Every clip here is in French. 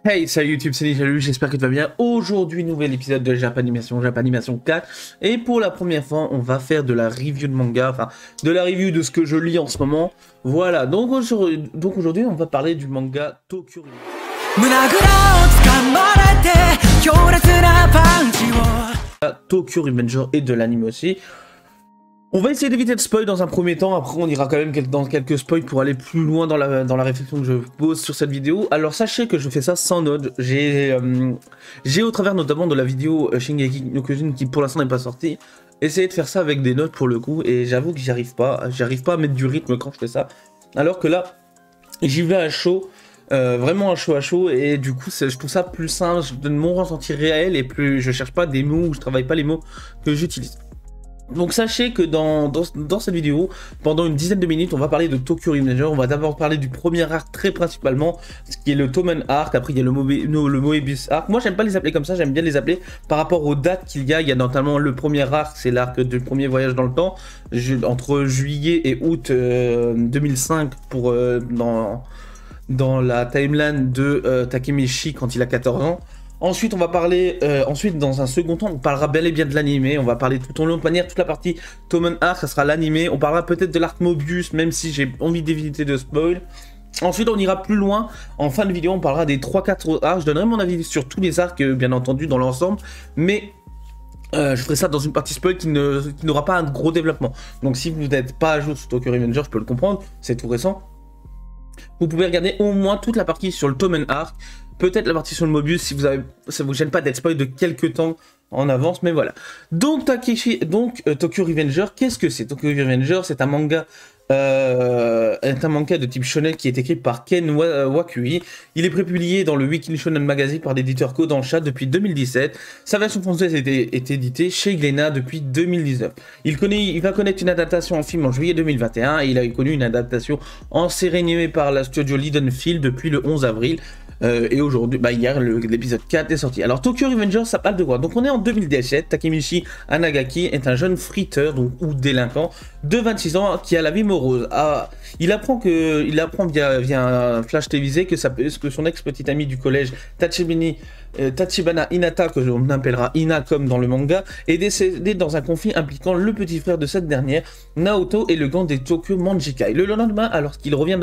Hey, salut YouTube, c'est Salut, j'espère que tu vas bien. Aujourd'hui, nouvel épisode de Japanimation 4. Et pour la première fois, on va faire de la review de manga, enfin, de la review de ce que je lis en ce moment. Voilà, donc aujourd'hui, on va parler du manga Tokyo Revenger et de l'anime aussi. On va essayer d'éviter de spoil dans un premier temps, après on ira quand même dans quelques spoils pour aller plus loin dans la réflexion que je pose sur cette vidéo. Alors sachez que je fais ça sans node, j'ai au travers notamment de la vidéo Shingeki no Kyojin qui pour l'instant n'est pas sortie, essayé de faire ça avec des notes pour le coup, et j'avoue que j'arrive pas à mettre du rythme quand je fais ça, alors que là, j'y vais à chaud. Vraiment à chaud, et du coup je trouve ça plus simple, je donne mon ressenti réel et plus je cherche pas des mots, je travaille pas les mots que j'utilise. Donc sachez que dans cette vidéo, pendant une dizaine de minutes, on va parler de Tokyo Revenger. On va d'abord parler du premier arc très principalement, ce qui est le Tomen Arc. Après il y a le Moebius Arc. Moi j'aime pas les appeler comme ça, j'aime bien les appeler par rapport aux dates qu'il y a. Il y a notamment le premier arc, c'est l'arc du premier voyage dans le temps, entre juillet et août 2005 pour dans la timeline de Takemichi quand il a 14 ans. Ensuite, on va parler, dans un second temps, on parlera bel et bien de l'animé. On va parler tout en long de manière, toute la partie Tomen Arc, ça sera l'animé. On parlera peut-être de l'arc Mobius, même si j'ai envie d'éviter de spoil. Ensuite, on ira plus loin. En fin de vidéo, on parlera des 3-4 arcs. Je donnerai mon avis sur tous les arcs, bien entendu, dans l'ensemble. Mais je ferai ça dans une partie spoil qui n'aura pas un gros développement. Donc, si vous n'êtes pas à jour sur Tokyo Revenger, je peux le comprendre, c'est tout récent. Vous pouvez regarder au moins toute la partie sur le Tomen Arc. Peut-être la partie sur le Mobius si ça vous gêne pas d'être spoil de quelques temps en avance, mais voilà. Donc Tokyo Revenger, qu'est-ce que c'est? Tokyo Revenger, c'est un manga de type shonen qui est écrit par Ken Wakui. Il est prépublié dans le Weekly Shonen Magazine par l'éditeur Kodansha depuis 2017. Sa version française est éditée chez Glénat depuis 2019. Il va connaître une adaptation en film en juillet 2021 et il a connu une adaptation en série animée par la studio Lidenfield depuis le 11 avril. Et aujourd'hui, hier, l'épisode 4 est sorti. Alors, Tokyo Revenger, ça parle de quoi? Donc, on est en 2017. Takemichi Anagaki est un jeune friteur, ou délinquant, de 26 ans qui a la vie morose. Il apprend via un flash télévisé que son ex-petite amie du collège, Tachibana Hinata, que l'on appellera Ina comme dans le manga, est décédé dans un conflit impliquant le petit frère de cette dernière, Naoto, et le gang des Tokyo Manjikai. Le lendemain, alors qu'il revient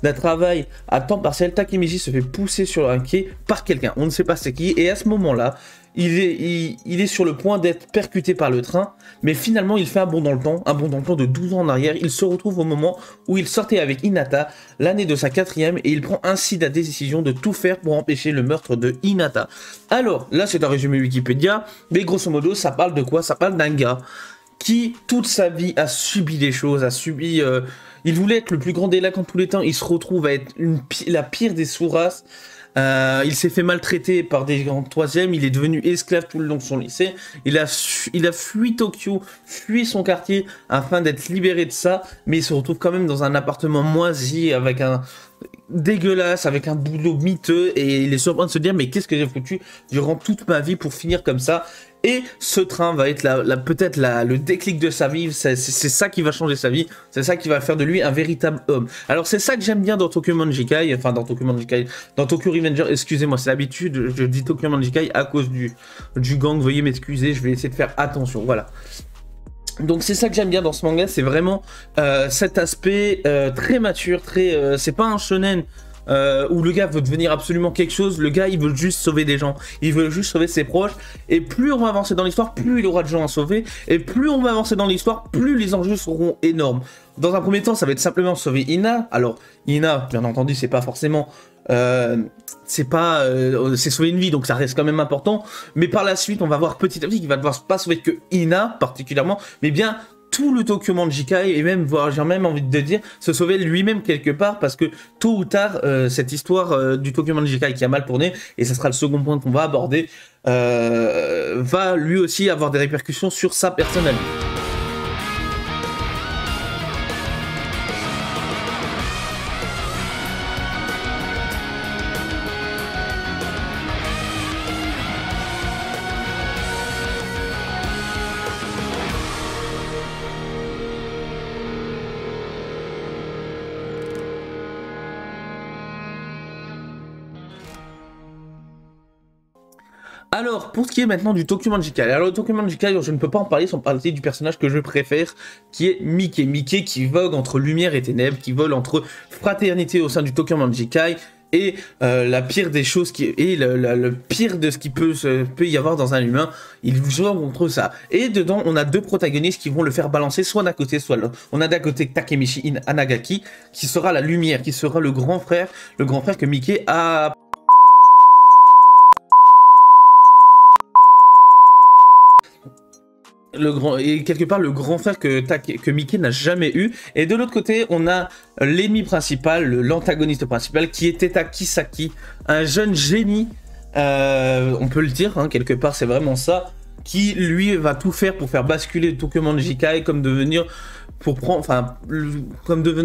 d'un travail à temps partiel, Takemichi se fait pousser sur un quai par quelqu'un. On ne sait pas c'est qui, et à ce moment-là, il est sur le point d'être percuté par le train, mais finalement il fait un bond dans le temps de 12 ans en arrière. Il se retrouve au moment où il sortait avec Hinata, l'année de sa 4e, et il prend ainsi la décision de tout faire pour empêcher le meurtre de Hinata. Alors, là c'est un résumé Wikipédia, mais grosso modo ça parle de quoi? Ça parle d'un gars qui, toute sa vie, a subi des choses, il voulait être le plus grand délinquant de tous les temps, il se retrouve à être la pire des sous-races. Il s'est fait maltraiter par des gens de 3e, il est devenu esclave tout le long de son lycée, il a fui Tokyo, fui son quartier afin d'être libéré de ça, mais il se retrouve quand même dans un appartement moisi, dégueulasse, avec un boulot miteux, et il est sur le point de se dire mais qu'est-ce que j'ai foutu durant toute ma vie pour finir comme ça. Et ce train va être peut-être le déclic de sa vie, c'est ça qui va changer sa vie, c'est ça qui va faire de lui un véritable homme. Alors c'est ça que j'aime bien dans Tokyo Revenger, excusez-moi, c'est l'habitude, je dis Tokyo Manjikai à cause du gang, veuillez m'excuser, je vais essayer de faire attention, voilà. Donc c'est ça que j'aime bien dans ce manga, c'est vraiment cet aspect très mature, c'est pas un shonen où le gars veut devenir absolument quelque chose. Le gars il veut juste sauver des gens, il veut juste sauver ses proches, et plus on va avancer dans l'histoire, plus il aura de gens à sauver, et plus on va avancer dans l'histoire, plus les enjeux seront énormes. Dans un premier temps ça va être simplement sauver Ina. Alors Ina, bien entendu, c'est pas forcément c'est sauver une vie, donc ça reste quand même important, mais par la suite on va voir petit à petit qu'il va devoir pas sauver que Ina particulièrement, mais bien tout le Tokyo Manjikai, et même, j'ai même envie de dire, se sauver lui-même quelque part, parce que tôt ou tard, cette histoire du Tokyo Manjikai qui a mal tourné, et ça sera le second point qu'on va aborder, va lui aussi avoir des répercussions sur sa personnalité. Alors, pour ce qui est maintenant du Tokyo Manjikai. Alors, le Tokyo Manjikai, je ne peux pas en parler sans parler du personnage que je préfère, qui est Mickey. Mickey qui vogue entre lumière et ténèbres, qui vole entre fraternité au sein du Tokyo Manjikai et la pire des choses, le pire de ce qui peut y avoir dans un humain. Il joue contre ça. Et dedans, on a deux protagonistes qui vont le faire balancer soit d'un côté, soit de l'autre. On a d'un côté Takemichi Anagaki, qui sera la lumière, qui sera le grand frère que Mickey a... quelque part le grand frère que Mickey n'a jamais eu. Et de l'autre côté, on a l'ennemi principal, l'antagoniste principal, qui est Eta Kisaki, un jeune génie, on peut le dire, hein, quelque part c'est vraiment ça, qui lui va tout faire pour faire basculer le Tokyo Manjikai comme devenant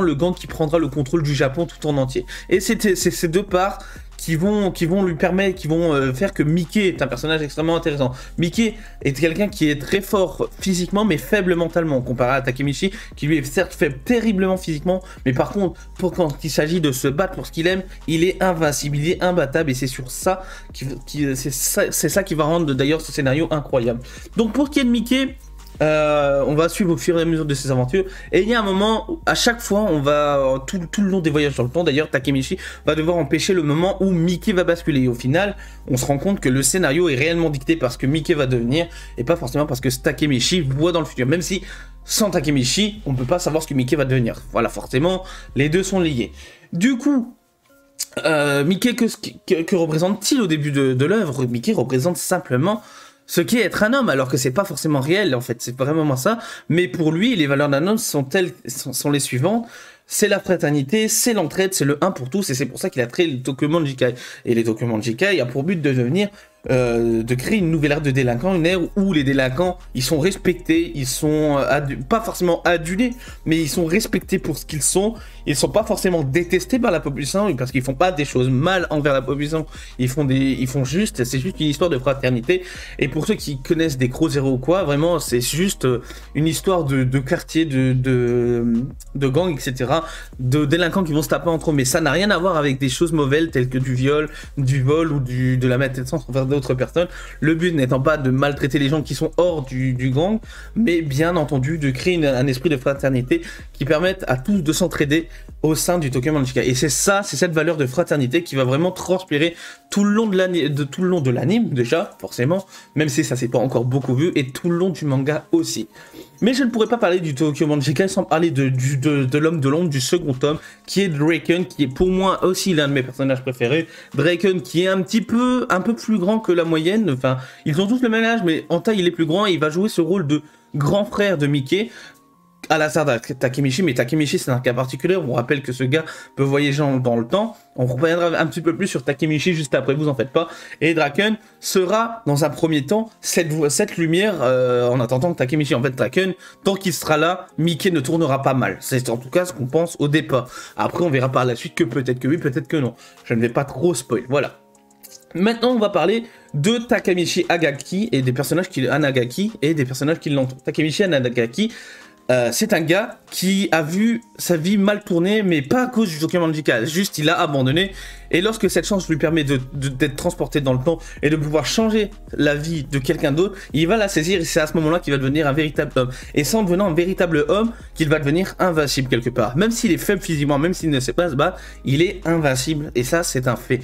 le gang qui prendra le contrôle du Japon tout en entier. Et c'est ces deux parts qui vont lui permettre, qui vont faire que Mickey est un personnage extrêmement intéressant. Mickey est quelqu'un qui est très fort physiquement, mais faible mentalement, comparé à Takemichi, qui lui est certes faible terriblement physiquement, mais par contre, quand il s'agit de se battre pour ce qu'il aime, il est invincible, il est imbattable, et c'est sur ça, c'est ça qui va rendre d'ailleurs ce scénario incroyable. Donc pour ce qui est de Mickey, on va suivre au fur et à mesure de ses aventures, et il y a un moment où, à chaque fois, on va tout le long des voyages dans le temps, d'ailleurs Takemichi va devoir empêcher le moment où Mickey va basculer, et au final on se rend compte que le scénario est réellement dicté par ce que Mickey va devenir et pas forcément parce que Takemichi voit dans le futur, même si sans Takemichi on peut pas savoir ce que Mickey va devenir. Voilà, forcément les deux sont liés. Du coup Mickey, que représente-t-il au début de l'œuvre? Mickey représente simplement ce qui est être un homme, alors que c'est pas forcément réel, en fait, c'est vraiment ça. Mais pour lui, les valeurs d'un homme sont les suivantes. C'est la fraternité, c'est l'entraide, c'est le un pour tous, et c'est pour ça qu'il a créé le Tokyo Manjikai. Et les Tokyo Manjikai a pour but de créer une nouvelle ère de délinquants, une ère où les délinquants, ils sont respectés, ils sont pas forcément adulés, mais ils sont respectés pour ce qu'ils sont. Ils sont pas forcément détestés par la population, parce qu'ils font pas des choses mal envers la population. C'est juste une histoire de fraternité. Et pour ceux qui connaissent des Crow Zero ou quoi, vraiment, c'est juste une histoire de quartier, de gang, etc. De délinquants qui vont se taper entre eux. Mais ça n'a rien à voir avec des choses mauvaises telles que du viol, du vol ou de la maltraitance envers d'autres personnes. Le but n'étant pas de maltraiter les gens qui sont hors du gang, mais bien entendu de créer un esprit de fraternité qui permette à tous de s'entraider au sein du Tokyo Manjikai. Et c'est cette valeur de fraternité qui va vraiment transpirer tout le long de l'anime déjà, forcément, même si ça s'est pas encore beaucoup vu, et tout le long du manga aussi. Mais je ne pourrais pas parler du Tokyo Manjikai sans parler de l'homme de l'ombre, du second tome, qui est Draken, qui est pour moi aussi l'un de mes personnages préférés. Draken qui est un peu plus grand que la moyenne, enfin, ils ont tous le même âge, mais en taille il est plus grand, et il va jouer ce rôle de grand frère de Mickey, à la sorte de Takemichi, mais Takemichi c'est un cas particulier. On rappelle que ce gars peut voyager dans le temps. On reviendra un petit peu plus sur Takemichi juste après, vous en faites pas. Et Draken sera dans un premier temps cette lumière en attendant que Takemichi. En fait, Draken, tant qu'il sera là, Mickey ne tournera pas mal. C'est en tout cas ce qu'on pense au départ. Après, on verra par la suite que peut-être que oui, peut-être que non. Je ne vais pas trop spoil. Voilà. Maintenant, on va parler de Takemichi Anagaki et des personnages qui l'entourent. Takemichi Anagaki, c'est un gars qui a vu sa vie mal tourner, mais pas à cause du Tokyo Manjikai, juste il a abandonné, et lorsque cette chance lui permet d'être transporté dans le temps et de pouvoir changer la vie de quelqu'un d'autre, il va la saisir, et c'est à ce moment-là qu'il va devenir un véritable homme. Et c'est en devenant un véritable homme qu'il va devenir invincible quelque part. Même s'il est faible physiquement, même s'il ne sait pas se battre, il est invincible, et ça c'est un fait.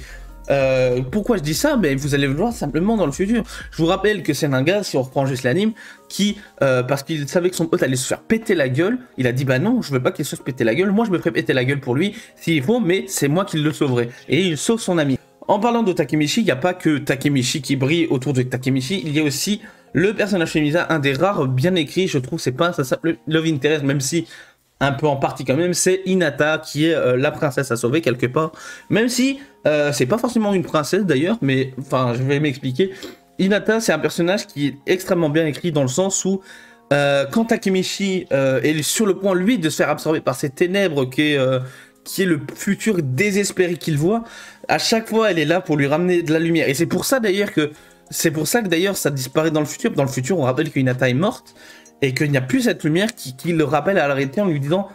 Pourquoi je dis ça? Mais vous allez le voir simplement dans le futur. Je vous rappelle que c'est un gars, si on reprend juste l'anime, qui, parce qu'il savait que son pote allait se faire péter la gueule, il a dit bah non, je veux pas qu'il se fasse péter la gueule, moi je me ferai péter la gueule pour lui s'il faut, mais c'est moi qui le sauverai. Et il sauve son ami. En parlant de Takemichi, il n'y a pas que Takemichi qui brille autour de Takemichi, il y a aussi le personnage féminin, un des rares bien écrits, je trouve, c'est pas ça s'appelle Love Interest, même si un peu en partie quand même, c'est Hinata qui est la princesse à sauver quelque part, même si c'est pas forcément une princesse d'ailleurs, mais enfin je vais m'expliquer. Hinata c'est un personnage qui est extrêmement bien écrit dans le sens où quand Takemichi est sur le point lui de se faire absorber par ces ténèbres qui est le futur désespéré qu'il voit, à chaque fois elle est là pour lui ramener de la lumière, et c'est pour ça d'ailleurs que ça disparaît dans le futur. Dans le futur on rappelle que Hinata est morte, et qu'il n'y a plus cette lumière qui le rappelle à la réalité en lui disant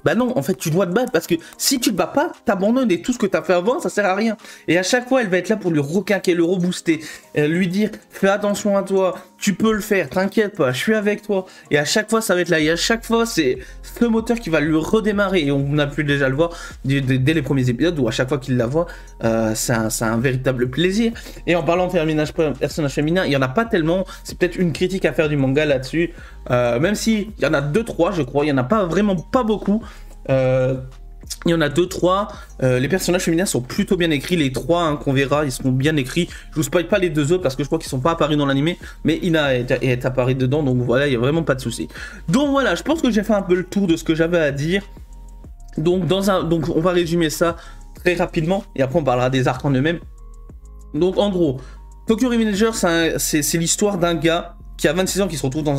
Bah non, en fait, tu dois te battre parce que si tu te bats pas, t'abandonnes et tout ce que t'as fait avant, ça sert à rien. Et à chaque fois, elle va être là pour lui requinquer, le rebooster, lui dire fais attention à toi, tu peux le faire, t'inquiète pas, je suis avec toi. Et à chaque fois, ça va être là. Et à chaque fois, c'est ce moteur qui va le redémarrer. Et on a pu déjà le voir dès les premiers épisodes où à chaque fois qu'il la voit, c'est un véritable plaisir. Et en parlant de personnage féminin, il y en a pas tellement. C'est peut-être une critique à faire du manga là-dessus. Même si il y en a 2-3, je crois, il y en a pas vraiment pas beaucoup. Il y en a 2-3. Les personnages féminins sont plutôt bien écrits. Les 3 hein, qu'on verra, ils seront bien écrits. Je vous spoil pas les 2 autres parce que je crois qu'ils sont pas apparus dans l'animé, mais Ina est apparue dedans, donc voilà, il y a vraiment pas de souci. Donc voilà, je pense que j'ai fait un peu le tour de ce que j'avais à dire. Donc on va résumer ça très rapidement et après on parlera des arcs en eux-mêmes. Donc en gros, Tokyo Revenger, c'est l'histoire d'un gars qui a 26 ans, qui se retrouve dans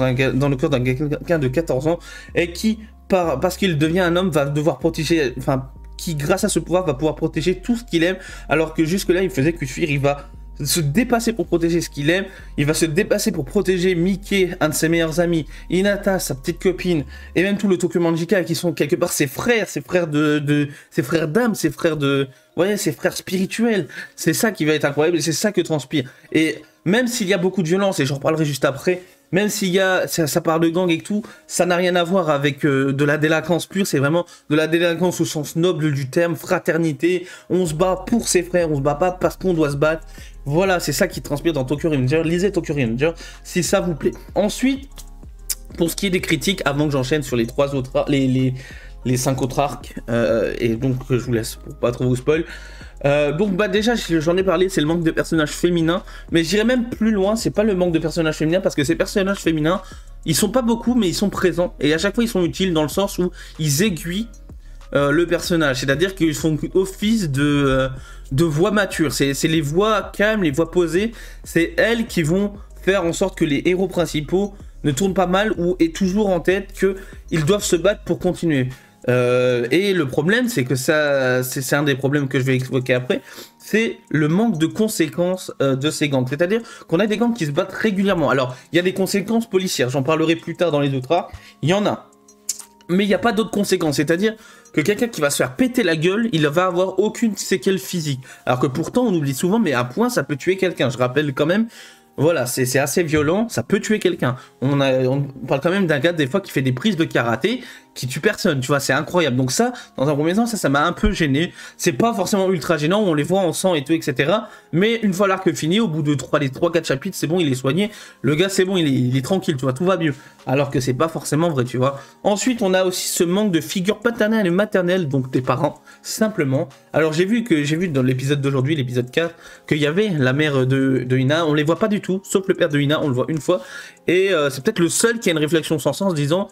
le corps d'un quelqu'un de 14 ans et qui, parce qu'il devient un homme, va devoir protéger, enfin, qui grâce à ce pouvoir va pouvoir protéger tout ce qu'il aime, alors que jusque-là il faisait que fuir. Il va se dépasser pour protéger ce qu'il aime, il va se dépasser pour protéger Mickey, un de ses meilleurs amis, Hinata, sa petite copine, et même tout le Tokyo Manjika qui sont quelque part ses frères d'âme, ses frères de... Ouais, ses frères spirituels. C'est ça qui va être incroyable et c'est ça que transpire. Et même s'il y a beaucoup de violence, et j'en reparlerai juste après, même s'il y a, ça parle de gang et tout, ça n'a rien à voir avec de la délinquance pure, c'est vraiment de la délinquance au sens noble du terme, fraternité, on se bat pour ses frères, on se bat pas parce qu'on doit se battre. Voilà, c'est ça qui transpire dans Tokyo Revenger. Lisez Tokyo Revenger si ça vous plaît. Ensuite, pour ce qui est des critiques, avant que j'enchaîne sur les 3 autres, les 5 autres arcs, et donc je vous laisse pour pas trop vous spoil. Donc bah déjà j'en ai parlé, c'est le manque de personnages féminins, mais j'irais même plus loin, c'est pas le manque de personnages féminins, parce que ces personnages féminins, ils sont pas beaucoup, mais ils sont présents, et à chaque fois ils sont utiles dans le sens où ils aiguillent le personnage, c'est-à-dire qu'ils font office de voix matures, c'est les voix calmes, les voix posées, c'est elles qui vont faire en sorte que les héros principaux ne tournent pas mal ou aient toujours en tête qu'ils doivent se battre pour continuer. Et le problème, c'est que ça, c'est un des problèmes que je vais évoquer après, c'est le manque de conséquences de ces gangs. C'est-à-dire qu'on a des gangs qui se battent régulièrement. Alors, il y a des conséquences policières, j'en parlerai plus tard dans les autres arcs, il y en a. Mais il n'y a pas d'autres conséquences, c'est-à-dire que quelqu'un qui va se faire péter la gueule, il va avoir aucune séquelle physique. Alors que pourtant, on oublie souvent, mais à point, ça peut tuer quelqu'un. Je rappelle quand même... Voilà, c'est assez violent, ça peut tuer quelqu'un. On parle quand même d'un gars des fois qui fait des prises de karaté qui tue personne, tu vois, c'est incroyable. Donc ça, dans un premier temps, ça m'a un peu gêné. C'est pas forcément ultra gênant, on les voit en sang et tout, etc. Mais une fois l'arc fini, au bout de les 3-4 chapitres, c'est bon, il est soigné. Le gars, c'est bon, il est tranquille, tu vois, tout va mieux. Alors que c'est pas forcément vrai, tu vois. Ensuite, on a aussi ce manque de figure paternelle et maternelle, donc tes parents, simplement. Alors j'ai vu dans l'épisode d'aujourd'hui, l'épisode 4, qu'il y avait la mère de Ina, on les voit pas du tout, sauf le père de Ina, on le voit une fois. Et c'est peut-être le seul qui a une réflexion sans sens, disant...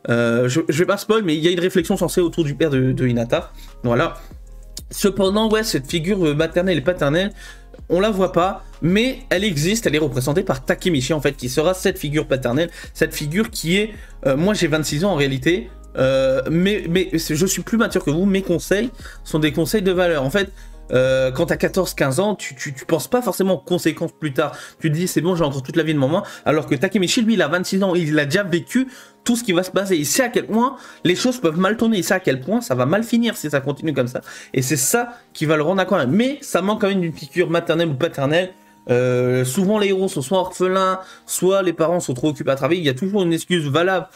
je vais pas spoil, mais il y a une réflexion censée autour du père de Hinata. Voilà. Cependant, ouais, cette figure maternelle et paternelle, on la voit pas, mais elle existe, elle est représentée par Takemichi, en fait, qui sera cette figure paternelle, cette figure qui est... moi, j'ai 26 ans en réalité, mais je suis plus mature que vous, mes conseils sont des conseils de valeur. En fait, quand t'as 14-15 ans, tu penses pas forcément aux conséquences plus tard. Tu te dis, c'est bon, j'ai encore toute la vie de maman. Alors que Takemichi, lui, il a 26 ans, il a déjà vécu tout ce qui va se passer. Il sait à quel point les choses peuvent mal tourner. Il sait à quel point ça va mal finir si ça continue comme ça. Et c'est ça qui va le rendre incroyable. Mais ça manque quand même d'une figure maternelle ou paternelle. Souvent, les héros sont soit orphelins, soit les parents sont trop occupés à travailler. Il y a toujours une excuse valable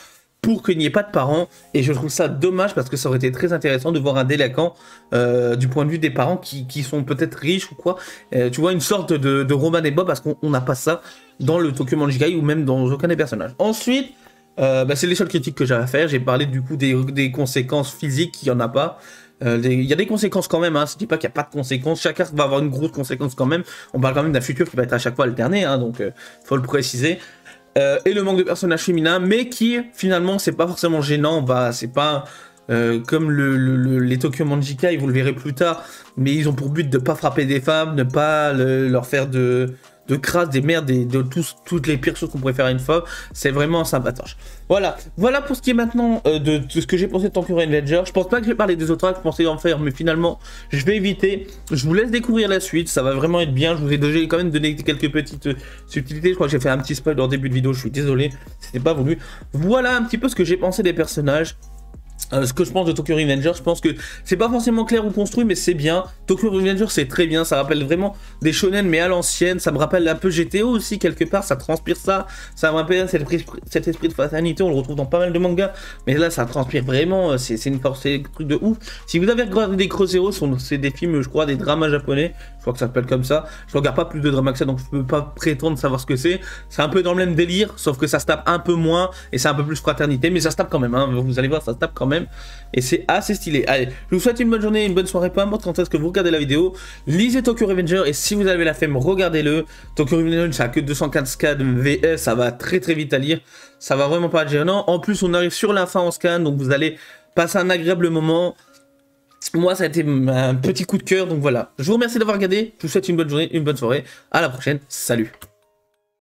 pour qu'il n'y ait pas de parents, et je trouve ça dommage parce que ça aurait été très intéressant de voir un délinquant du point de vue des parents qui sont peut-être riches ou quoi, tu vois, une sorte de Roman et Bob, parce qu'on n'a pas ça dans le Tokyo Manjikai ou même dans aucun des personnages. Ensuite, c'est les seules critiques que j'ai à faire. J'ai parlé du coup des conséquences physiques, il n'y en a pas. Il y a des conséquences quand même, hein. Je dis pas qu'il n'y a pas de conséquences, chaque arc va avoir une grosse conséquence quand même. On parle quand même d'un futur qui va être à chaque fois alterné, hein, donc faut le préciser. Et le manque de personnages féminins, mais qui finalement c'est pas forcément gênant, c'est pas comme les Tokyo Manjikai, vous le verrez plus tard, mais ils ont pour but de pas frapper des femmes, de pas leur faire de crasse, des merdes, de toutes les pires choses qu'on pourrait faire à une femme. C'est vraiment sympatoche. Voilà pour ce qui est maintenant de ce que j'ai pensé de Tokyo Revenger. Je pense pas que je vais parler des autres arcs, je pensais en faire, mais finalement je vais éviter. Je vous laisse découvrir la suite, ça va vraiment être bien. Je vous ai déjà quand même donné quelques petites subtilités. Je crois que j'ai fait un petit spoil en début de vidéo, je suis désolé, c'était pas voulu. Voilà un petit peu ce que j'ai pensé des personnages. Ce que je pense de Tokyo Revenger, je pense que c'est pas forcément clair ou construit, mais c'est bien. Tokyo Revenger, c'est très bien, ça rappelle vraiment des shonen, mais à l'ancienne. Ça me rappelle un peu GTO aussi, quelque part, ça transpire ça. Ça me rappelle cet esprit de fraternité, on le retrouve dans pas mal de mangas, mais là, ça transpire vraiment, c'est une force, c'est un truc de ouf. Si vous avez regardé des Crossero, c'est des films, je crois, des dramas japonais, je crois que ça s'appelle comme ça. Je regarde pas plus de dramas que ça, donc je peux pas prétendre savoir ce que c'est. C'est un peu dans le même délire, sauf que ça se tape un peu moins, et c'est un peu plus fraternité, mais ça se tape quand même, hein. Vous allez voir, ça se tape quand même. Et c'est assez stylé. Allez, je vous souhaite une bonne journée, une bonne soirée, peu importe quand est-ce que vous regardez la vidéo. Lisez Tokyo Revenger et si vous avez la flemme, regardez-le. Tokyo Revenger, ça a que 215K de VS, ça va très vite à lire. Ça va vraiment pas être gênant. En plus, on arrive sur la fin en scan, donc vous allez passer un agréable moment. Moi, ça a été un petit coup de cœur, donc voilà. Je vous remercie d'avoir regardé. Je vous souhaite une bonne journée, une bonne soirée. À la prochaine. Salut.